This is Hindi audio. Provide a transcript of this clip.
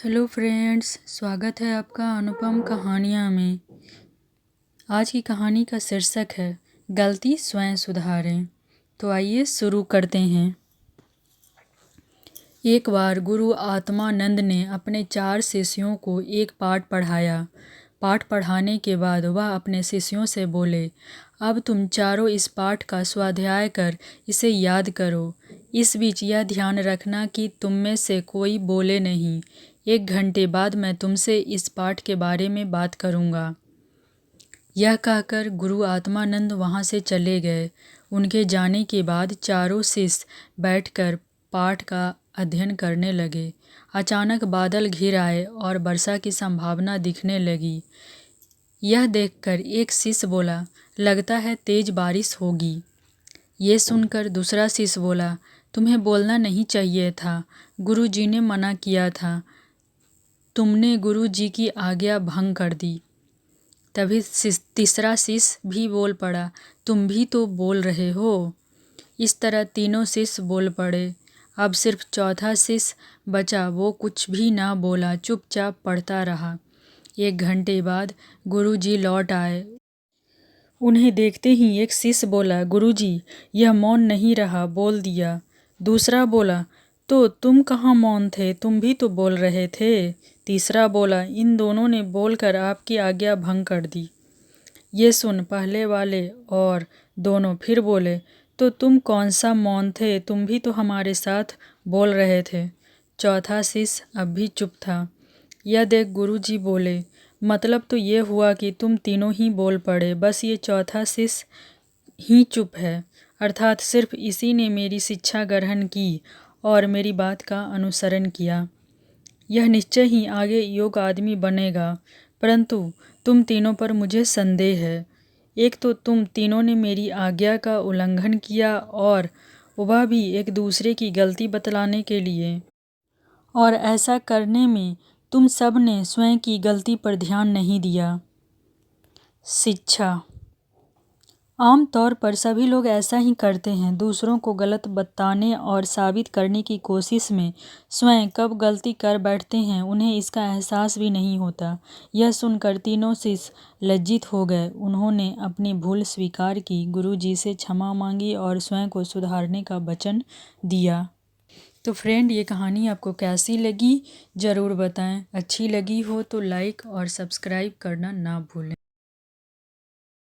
हेलो फ्रेंड्स, स्वागत है आपका अनुपम कहानियाँ में। आज की कहानी का शीर्षक है गलती स्वयं सुधारें। तो आइए शुरू करते हैं। एक बार गुरु आत्मानंद ने अपने 4 शिष्यों को एक पाठ पढ़ाया। पाठ पढ़ाने के बाद वह अपने शिष्यों से बोले, अब तुम चारों इस पाठ का स्वाध्याय कर इसे याद करो। इस बीच यह ध्यान रखना कि तुम में से कोई बोले नहीं। 1 घंटे बाद मैं तुमसे इस पाठ के बारे में बात करूँगा। यह कहकर गुरु आत्मानंद वहाँ से चले गए। उनके जाने के बाद चारों शिष्य बैठकर पाठ का अध्ययन करने लगे। अचानक बादल घिर आए और वर्षा की संभावना दिखने लगी। यह देखकर एक शिष्य बोला, लगता है तेज बारिश होगी। ये सुनकर दूसरा शिष्य बोला, तुम्हें बोलना नहीं चाहिए था, गुरु जी ने मना किया था, तुमने गुरु जी की आज्ञा भंग कर दी। तभी तीसरा शिष्य भी बोल पड़ा, तुम भी तो बोल रहे हो। इस तरह तीनों शिष्य बोल पड़े। अब सिर्फ चौथा शिष्य बचा, वो कुछ भी ना बोला, चुपचाप पढ़ता रहा। 1 घंटे बाद गुरु जी लौट आए। उन्हें देखते ही एक शिष्य बोला, गुरुजी, यह मौन नहीं रहा, बोल दिया। दूसरा बोला, तो तुम कहाँ मौन थे, तुम भी तो बोल रहे थे। तीसरा बोला, इन दोनों ने बोलकर आपकी आज्ञा भंग कर दी। ये सुन पहले वाले और दोनों फिर बोले, तो तुम कौन सा मौन थे, तुम भी तो हमारे साथ बोल रहे थे। चौथा शिष्य अब भी चुप था। यह देख गुरुजी बोले, मतलब तो ये हुआ कि तुम तीनों ही बोल पड़े, बस ये चौथा शिष्य ही चुप है, अर्थात सिर्फ इसी ने मेरी शिक्षा ग्रहण की और मेरी बात का अनुसरण किया। यह निश्चय ही आगे योग्य आदमी बनेगा, परंतु तुम तीनों पर मुझे संदेह है। एक तो तुम तीनों ने मेरी आज्ञा का उल्लंघन किया और वह भी एक दूसरे की गलती बतलाने के लिए, और ऐसा करने में तुम सब ने स्वयं की गलती पर ध्यान नहीं दिया। शिक्षा। आम तौर पर सभी लोग ऐसा ही करते हैं, दूसरों को गलत बताने और साबित करने की कोशिश में स्वयं कब गलती कर बैठते हैं उन्हें इसका एहसास भी नहीं होता। यह सुनकर तीनों शिष्य लज्जित हो गए। उन्होंने अपनी भूल स्वीकार की, गुरुजी से क्षमा मांगी और स्वयं को सुधारने का वचन दिया। तो फ्रेंड, ये कहानी आपको कैसी लगी ज़रूर बताएं। अच्छी लगी हो तो लाइक और सब्सक्राइब करना ना भूलें।